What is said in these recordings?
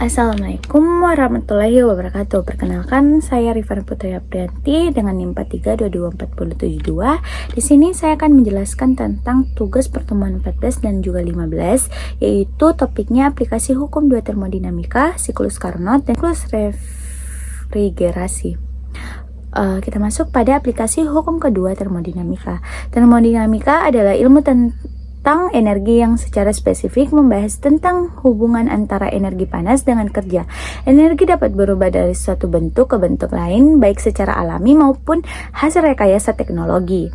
Assalamualaikum warahmatullahi wabarakatuh. Perkenalkan, saya Rifan Putri Aprianti dengan NIM 43224072. Di sini saya akan menjelaskan tentang tugas pertemuan 14 dan juga 15, yaitu topiknya aplikasi hukum 2 termodinamika, siklus Carnot, dan siklus refrigerasi. Kita masuk pada aplikasi hukum kedua termodinamika. Termodinamika adalah ilmu tentang energi yang secara spesifik membahas tentang hubungan antara energi panas dengan kerja. Energi dapat berubah dari suatu bentuk ke bentuk lain, baik secara alami maupun hasil rekayasa teknologi.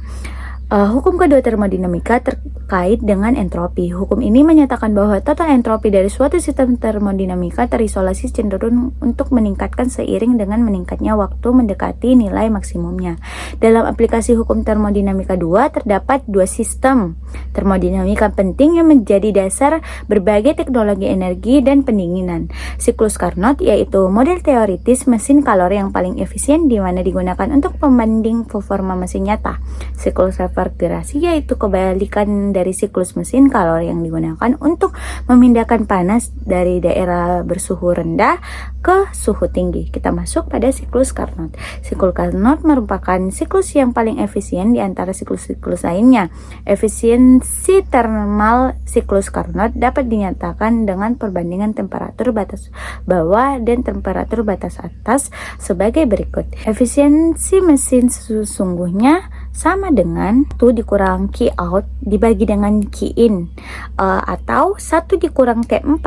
Hukum kedua termodinamika terkait dengan entropi. Hukum ini menyatakan bahwa total entropi dari suatu sistem termodinamika terisolasi cenderung untuk meningkatkan seiring dengan meningkatnya waktu mendekati nilai maksimumnya. Dalam aplikasi hukum termodinamika 2 terdapat dua sistem termodinamika penting yang menjadi dasar berbagai teknologi energi dan pendinginan. Siklus Carnot yaitu model teoritis mesin kalori yang paling efisien di mana digunakan untuk pembanding performa mesin nyata. Siklus refrigerasi yaitu kebalikan dari siklus mesin kalori yang digunakan untuk memindahkan panas dari daerah bersuhu rendah ke suhu tinggi. Kita masuk pada siklus Carnot. Siklus Carnot merupakan siklus yang paling efisien di antara siklus-siklus lainnya. Efisiensi termal siklus Carnot dapat dinyatakan dengan perbandingan temperatur batas bawah dan temperatur batas atas sebagai berikut. Efisiensi mesin sesungguhnya sama dengan 1 dikurang Q out dibagi dengan Q in, atau 1 dikurang T4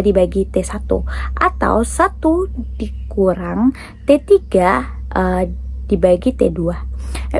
dibagi T1, atau 1 dikurang T3 dibagi T2.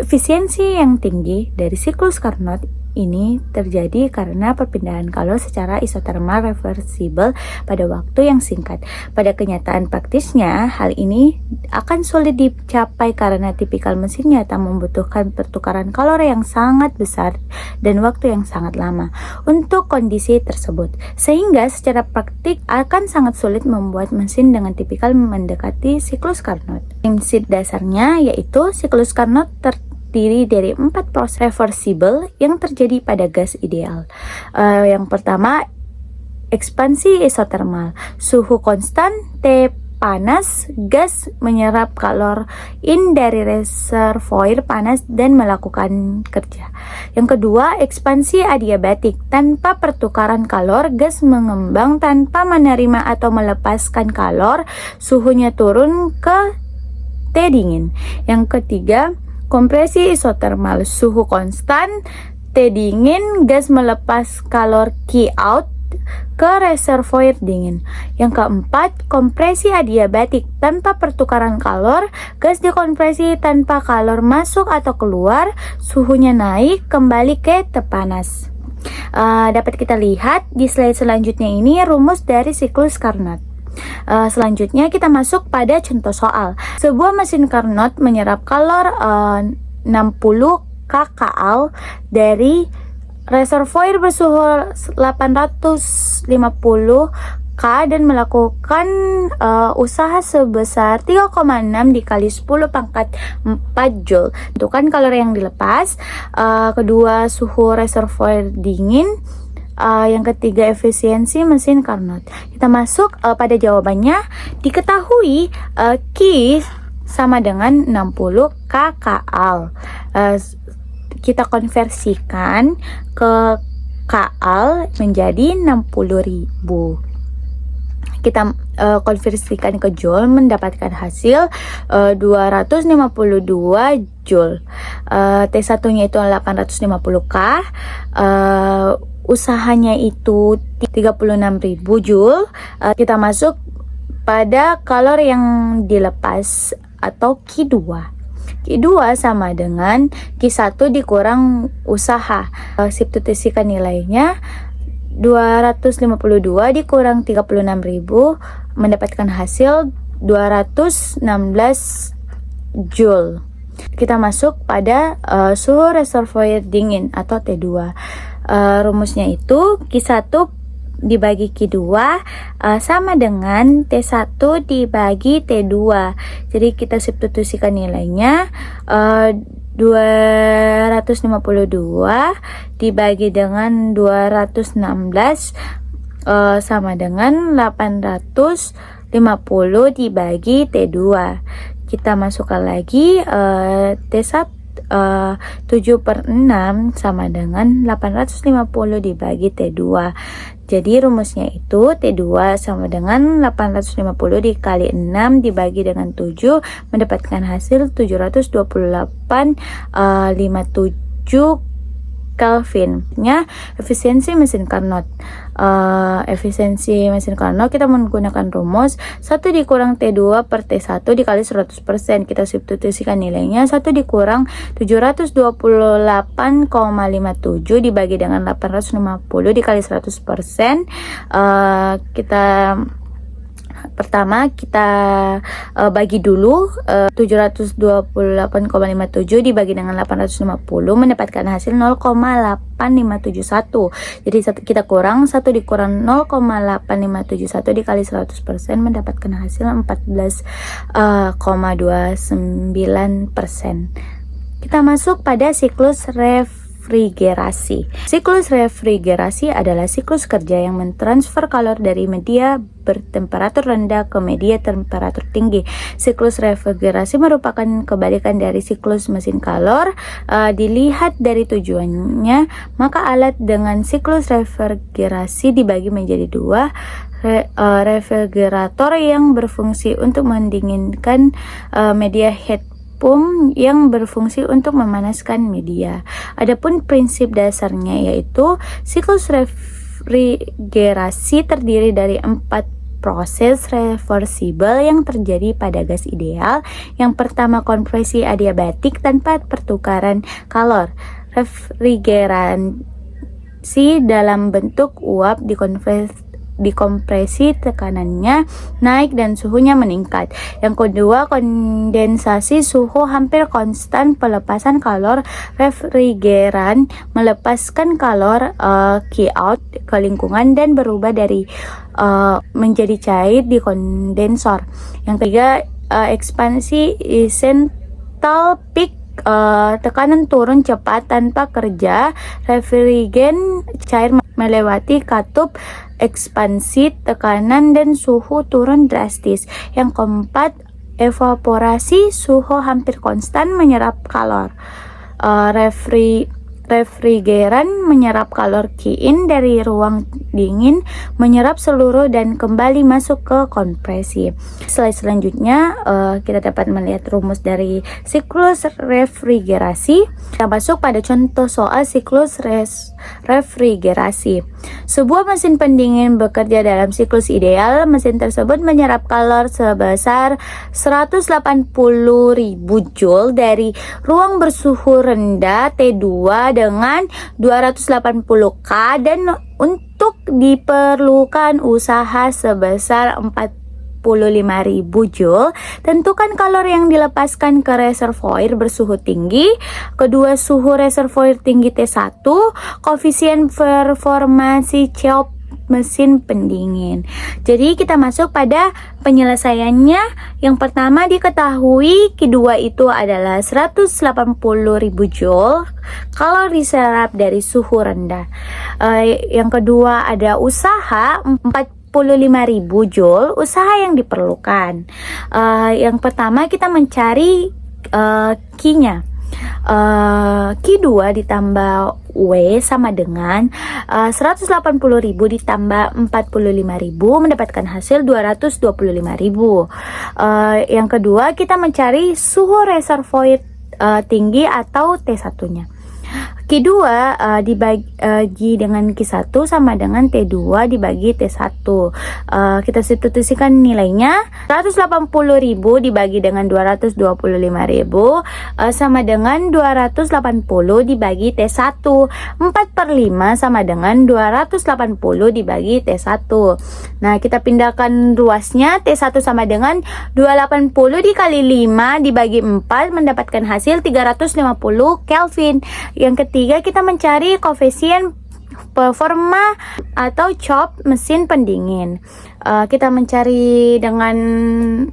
Efisiensi yang tinggi dari siklus Carnot ini terjadi karena perpindahan kalor secara isotermal reversibel pada waktu yang singkat. Pada kenyataan praktisnya, hal ini akan sulit dicapai karena tipikal mesin nyata membutuhkan pertukaran kalor yang sangat besar dan waktu yang sangat lama untuk kondisi tersebut. Sehingga secara praktik akan sangat sulit membuat mesin dengan tipikal mendekati siklus Carnot. Prinsip dasarnya yaitu siklus Carnot terdiri dari 4 proses reversibel yang terjadi pada gas ideal. Yang pertama, ekspansi isotermal. Suhu konstan T panas, gas menyerap kalor in dari reservoir panas dan melakukan kerja. Yang kedua, ekspansi adiabatik. Tanpa pertukaran kalor, gas mengembang tanpa menerima atau melepaskan kalor, suhunya turun ke T dingin. Yang ketiga, kompresi isotermal. Suhu konstan T dingin, gas melepas kalor Q out ke reservoir dingin. Yang keempat, kompresi adiabatik. Tanpa pertukaran kalor, gas dikompresi tanpa kalor masuk atau keluar, suhunya naik kembali ke tepanas. Dapat kita lihat di slide selanjutnya ini rumus dari siklus Carnot. Selanjutnya kita masuk pada contoh soal. Sebuah mesin Carnot menyerap kalor 60 kcal dari reservoir bersuhu 850 K dan melakukan usaha sebesar 3,6 dikali 10 pangkat 4 Joule. Tentukan kalori yang dilepas. Kedua, suhu reservoir dingin. Yang ketiga, efisiensi mesin Carnot. Kita masuk pada jawabannya. Diketahui Q sama dengan 60 kcal. Kita konversikan ke kcal menjadi 60.000. Kita konversikan ke Joule, mendapatkan hasil 252 Joule. T1 nya itu 850 K. Usahanya itu 36.000 Joule. Kita masuk pada kalor yang dilepas atau Q2. Q2 sama dengan Q1 dikurang usaha. Substitusikan nilainya, 252 dikurang 36.000 mendapatkan hasil 216 Joule. Kita masuk pada suhu reservoir dingin atau T2. Rumusnya itu Q1 dibagi Q2 sama dengan T1 dibagi T2. Jadi kita substitusikan nilainya, 252 dibagi dengan 216 sama dengan 850 dibagi T2. Kita masukkan lagi T1 7/6 sama dengan 850 dibagi T2. Jadi rumusnya itu T2 sama dengan 850 dikali 6 dibagi dengan 7 mendapatkan hasil 728,57 Kelvin. Efisiensi mesin Carnot. Efisiensi mesin Carnot kita menggunakan rumus 1 dikurang T2 per T1 dikali 100%. Kita substitusikan nilainya 1 dikurang 728,57 dibagi dengan 850 dikali 100%. Pertama kita bagi dulu 728,57 dibagi dengan 850 mendapatkan hasil 0,8571. Jadi kita kurang 1 dikurang 0,8571 dikali 100% mendapatkan hasil 14,29%. Kita masuk pada siklus refrigerasi. Siklus refrigerasi adalah siklus kerja yang mentransfer kalor dari media bertemperatur rendah ke media temperatur tinggi. Siklus refrigerasi merupakan kebalikan dari siklus mesin kalor. Dilihat dari tujuannya, maka alat dengan siklus refrigerasi dibagi menjadi dua. Refrigerator yang berfungsi untuk mendinginkan media, heat pump yang berfungsi untuk memanaskan media. Adapun prinsip dasarnya yaitu siklus refrigerasi terdiri dari 4 proses reversibel yang terjadi pada gas ideal. Yang pertama, kompresi adiabatik tanpa pertukaran kalor. Refrigerasi dalam bentuk uap dikompresi, tekanannya naik dan suhunya meningkat. Yang kedua, kondensasi, suhu hampir konstan. Pelepasan kalor, refrigeran melepaskan kalor Q out ke lingkungan dan berubah dari menjadi cair di kondensor. Yang ketiga, ekspansi isentalpik, tekanan turun cepat tanpa kerja refrigen cair melewati katup ekspansi, tekanan dan suhu turun drastis. Yang keempat, evaporasi, suhu hampir konstan menyerap kalor. Refrigeran menyerap kalor Q-in dari ruang dingin, menyerap seluruh dan kembali masuk ke kompresi. Slide selanjutnya kita dapat melihat rumus dari siklus refrigerasi. Kita masuk pada contoh soal siklus refrigerasi. Sebuah mesin pendingin bekerja dalam siklus ideal. Mesin tersebut menyerap kalor sebesar 180.000 Joule dari ruang bersuhu rendah T2 dengan 280 K dan untuk diperlukan usaha sebesar 45.000 Joule. Tentukan kalor yang dilepaskan ke reservoir bersuhu tinggi. Kedua, suhu reservoir tinggi T1, koefisien performasi COP mesin pendingin. Jadi kita masuk pada penyelesaiannya. Yang pertama diketahui Q2 itu adalah 180.000 Joule kalau diserap dari suhu rendah. Yang kedua ada usaha 45.000 Joule, usaha yang diperlukan. Yang pertama kita mencari Q-nya. Q2 ditambah W sama dengan 180.000 ditambah 45.000 mendapatkan hasil 225.000. Yang kedua kita mencari suhu reservoir tinggi atau T1-nya. Q2 dibagi dengan Q1 sama dengan T2 dibagi T1. Kita substitusikan nilainya 180.000 dibagi dengan 225.000 sama dengan 280 dibagi T1. 4/5 sama dengan 280 dibagi T1. Nah, kita pindahkan ruasnya. T1 sama dengan 280 dikali 5 dibagi 4 mendapatkan hasil 350 Kelvin. Yang ketiga kita mencari koefisien performa atau COP mesin pendingin. Kita mencari dengan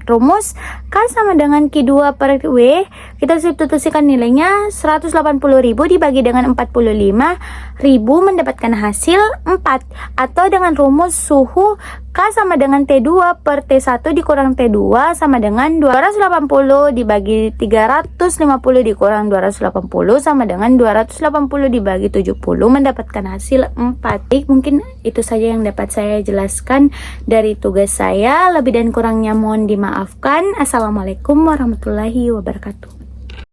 rumus K sama dengan Q2 per W. Kita substitusikan nilainya 180.000 dibagi dengan 45.000 mendapatkan hasil 4. Atau dengan rumus suhu K sama dengan T2 per T1 dikurang T2 sama dengan 280 dibagi 350 dikurang 280 sama dengan 280 dibagi 70 mendapatkan hasil 4. Baik, mungkin itu saja yang dapat saya jelaskan dari tugas saya. Lebih dan kurangnya mohon dimaafkan. Assalamualaikum warahmatullahi wabarakatuh.